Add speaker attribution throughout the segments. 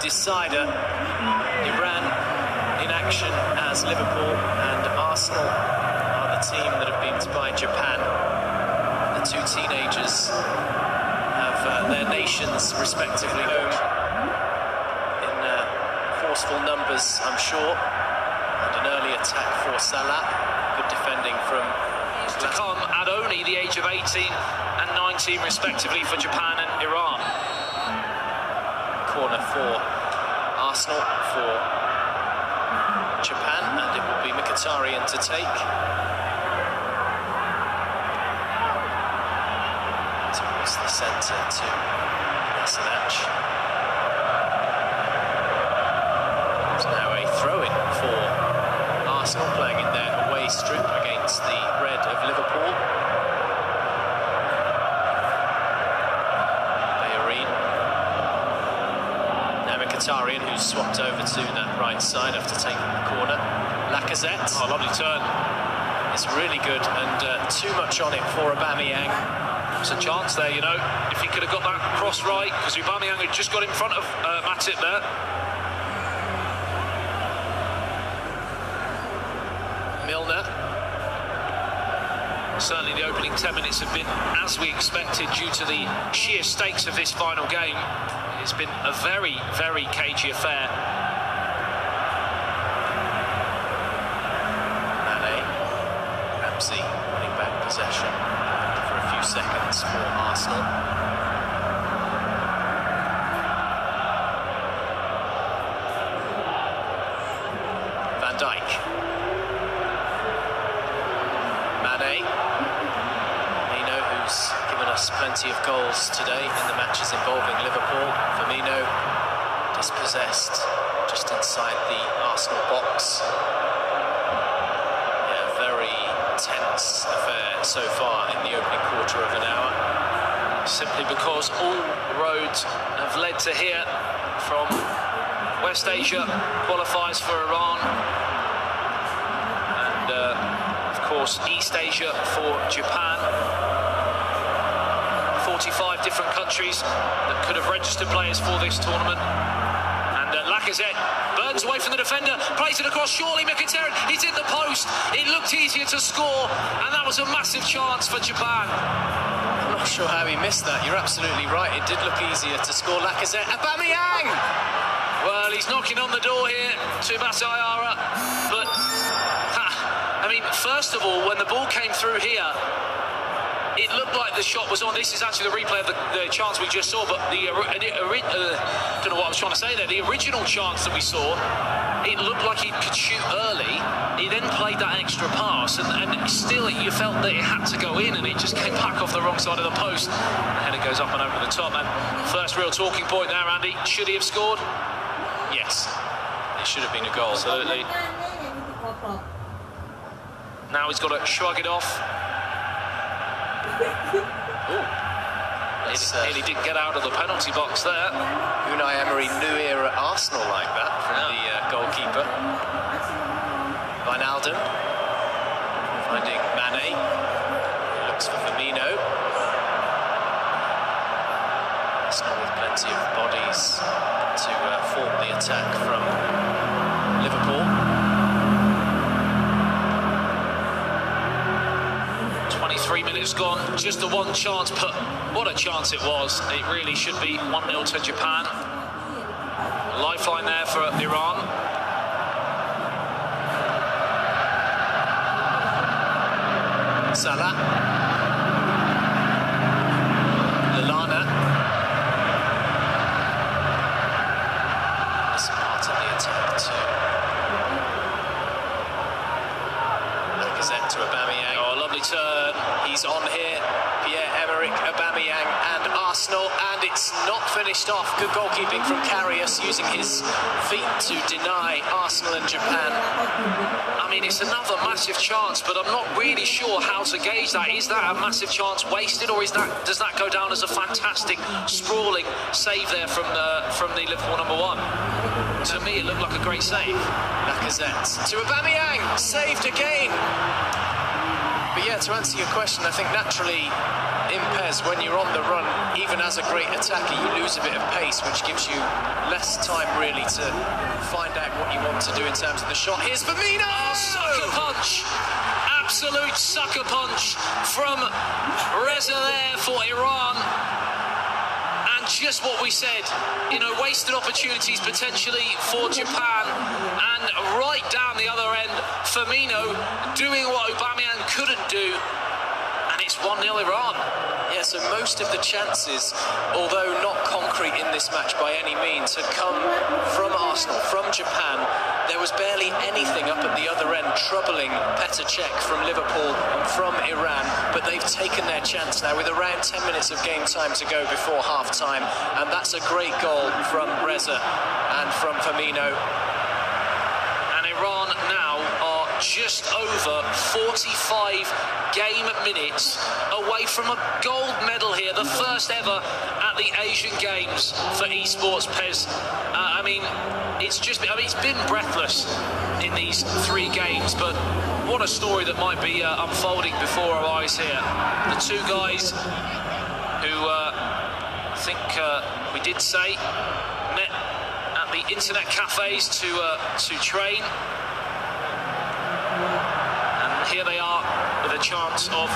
Speaker 1: decider. Iran in action as Liverpool and Arsenal are the team that have been by Japan. The two teenagers have their nations respectively home in forceful numbers, I'm sure, and an early attack for Salah. Good defending from
Speaker 2: to come at only the age of 18 and 19 respectively for Japan and Iran.
Speaker 1: Corner for Arsenal for Japan, and it will be Mkhitaryan to take. Towards the centre to Nasanach. It's now a throw-in for Arsenal, playing in their away strip against the red of Liverpool. Mkhitaryan, who's swapped over to that right side after taking the corner. Lacazette.
Speaker 2: Oh, lovely turn.
Speaker 1: It's really good, and too much on it for Aubameyang.
Speaker 2: There's a chance there, you know, if he could have got that cross right, because Aubameyang had just got in front of Matip there.
Speaker 1: Milner.
Speaker 2: Certainly the opening 10 minutes have been as we expected due to the sheer stakes of this final game. It's been a very, very cagey affair.
Speaker 1: Mane, Ramsey winning back possession for a few seconds for Arsenal. Van Dijk. Mane. Firmino, who's given us plenty of goals today in the matches involving Liverpool. Firmino dispossessed just inside the Arsenal box. Yeah, very tense affair so far in the opening quarter of an hour.
Speaker 2: Simply because all roads have led to here, from West Asia qualifies for Iran, and of course East Asia for Japan. 45 different countries that could have registered players for this tournament. And Lacazette burns away from the defender, plays it across, surely Mkhitaryan, he's in the post. It looked easier to score, and that was a massive chance for Japan.
Speaker 1: I'm not sure how he missed that. You're absolutely right. It did look easier to score. Lacazette. Aubameyang!
Speaker 2: Well, he's knocking on the door here to Batayara. But, I mean, first of all, when the ball came through here, it looked like the shot was on. This is actually the replay of the chance we just saw, but the don't know what I was trying to say there. The original chance that we saw, it looked like he could shoot early. He then played that extra pass, and still you felt that it had to go in, and it just came back off the wrong side of the post. And it goes up and over the top. And first real talking point there, Andy. Should he have scored?
Speaker 1: Yes, it should have been a goal.
Speaker 2: Absolutely. Now he's got to shrug it off. Nearly didn't get out of the penalty box there.
Speaker 1: Unai Emery knew here at Arsenal like that from the goalkeeper. Wijnaldum finding Mane. He looks for Firmino. Arsenal with plenty of bodies to form the attack from Liverpool.
Speaker 2: 23 minutes gone, just the one chance, but what a chance it was. It really should be 1-0 to Japan. Lifeline there for Iran.
Speaker 1: Salah. Lallana. Smart in the attack too. Lacazette to Aubameyang.
Speaker 2: Oh, lovely turn.
Speaker 1: He's on here. Pierre-Emerick Aubameyang and Arsenal, and it's not finished off. Good goalkeeping from Karius, using his feet to deny Arsenal and Japan.
Speaker 2: I mean, it's another massive chance, but I'm not really sure how to gauge that. Is that a massive chance wasted, or does that go down as a fantastic sprawling save there from the Liverpool number one? To me, it looked like a great save.
Speaker 1: Lacazette to Aubameyang, saved again. But yeah, to answer your question, I think naturally in PES, when you're on the run, even as a great attacker, you lose a bit of pace, which gives you less time really to find out what you want to do in terms of the shot. Here's Firmino!
Speaker 2: Oh, sucker punch! Absolute sucker punch from Reza there for Iran. And just what we said, you know, wasted opportunities potentially for Japan. And right down the other end, Firmino doing what Aubameyang couldn't do. And it's 1-0 Iran.
Speaker 1: Yeah, so most of the chances, although not concrete in this match by any means, had come from Arsenal, from Japan. There was barely anything up at the other end troubling Petr Cech from Liverpool and from Iran, but they've taken their chance now with around 10 minutes of game time to go before half-time, and that's a great goal from Reza and from Firmino.
Speaker 2: And Iran now are just over 45 game minutes away from a gold medal here, the first ever at the Asian Games for esports PES. I mean, it's been breathless in these 3 games, but what a story that might be unfolding before our eyes here. The 2 guys who I think we did say met at the internet cafes to train. And here they are with a chance of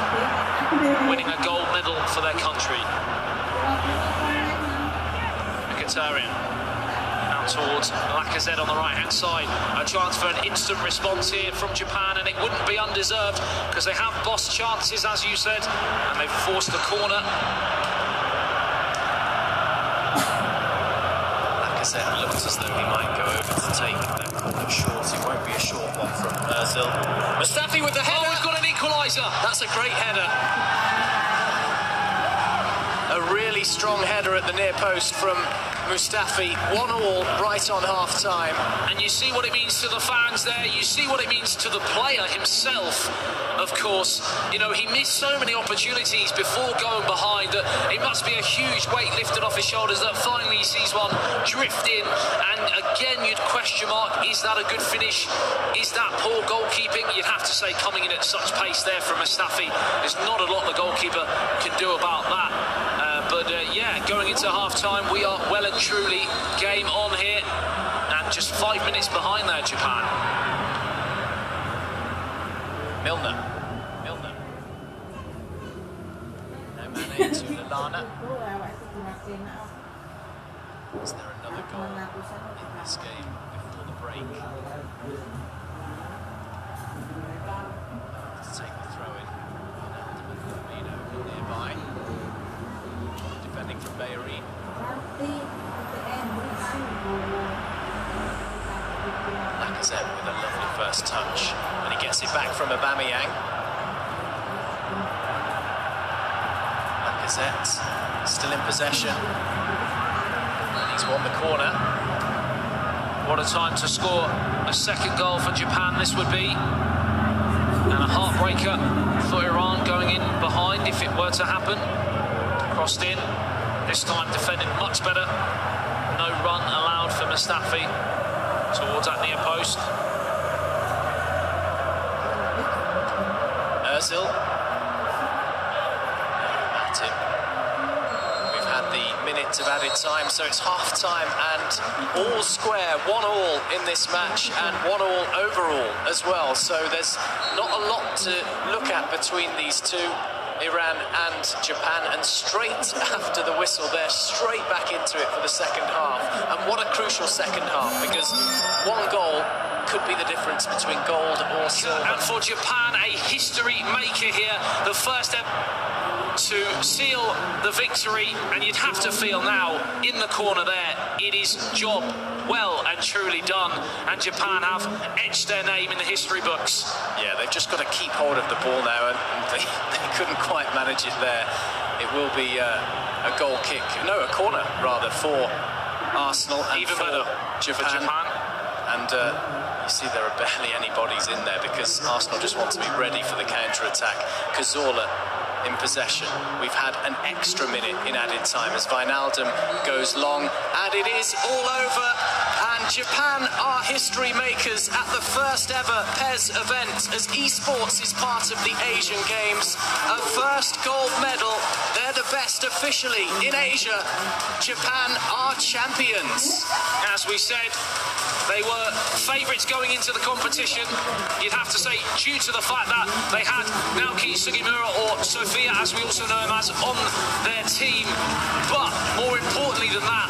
Speaker 2: winning a gold medal for their country. Mkhitaryan out towards Lacazette on the right-hand side. A chance for an instant response here from Japan, and it wouldn't be undeserved because they have bossed chances, as you said, and they've forced the corner.
Speaker 1: Lacazette looks as though he might go over to take that corner short. It won't be a short one from Ozil. Mustafi with the header.
Speaker 2: Oh, we've got an equaliser.
Speaker 1: That's a great header. A really strong header at the near post from Mustafi. 1-1 right on half-time.
Speaker 2: And you see what it means to the fans there. You see what it means to the player himself. Of course, you know, he missed so many opportunities before going behind that it must be a huge weight lifted off his shoulders that finally he sees one drift in. And again, you'd question mark, is that a good finish? Is that poor goalkeeping? You'd have to say, coming in at such pace there from Mustafi, there's not a lot the goalkeeper can do about that. Yeah, going into half-time, we are well and truly game on here, and just 5 minutes behind there, Japan.
Speaker 1: Milner. No Mane to Lallana. Is there another goal in this game before the break? To take the throw in. Ronaldo and Firmino nearby. Defending from Bayern. Lacazette with a lovely first touch, and he gets it back from Aubameyang. Lacazette still in possession, and he's won the corner.
Speaker 2: What a time to score a second goal for Japan this would be, and a heartbreaker for Iran going in behind if it were to happen. Crossed in, this time defended much better. No run allowed for Mustafi towards that near post.
Speaker 1: Ozil. At him. We've had the minute of added time, so it's half-time and all square, 1-1 in this match and 1-1 overall as well. So there's not a lot to look at between these two, Iran and Japan, and straight after the whistle they're straight back into it for the second half. And what a crucial second half, because one goal could be the difference between gold or silver.
Speaker 2: And for Japan, a history maker here, the first to seal the victory, and you'd have to feel now in the corner there it is job well and truly done, and Japan have etched their name in the history books.
Speaker 1: Yeah, they've just got to keep hold of the ball now, and they couldn't quite manage it there. It will be a goal kick, no, a corner rather, for Arsenal and
Speaker 2: even
Speaker 1: for
Speaker 2: better
Speaker 1: Japan.
Speaker 2: For Japan.
Speaker 1: And you see there are barely any bodies in there because Arsenal just want to be ready for the counter-attack. Cazorla in possession. We've had an extra minute in added time as Wijnaldum goes long, and it is all over. And Japan are history makers at the first ever PES event as esports is part of the Asian Games. A first gold medal. They're the best officially in Asia. Japan are champions.
Speaker 2: As we said, they were favourites going into the competition. You'd have to say, due to the fact that they had Naoki Sugimura, or Sophia as we also know him as, on their team. But more importantly than that,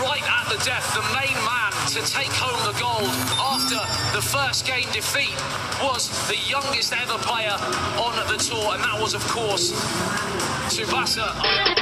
Speaker 2: right at the death, the main man to take home the gold after the first game defeat was the youngest ever player on the tour, and that was, of course, Tsubasa.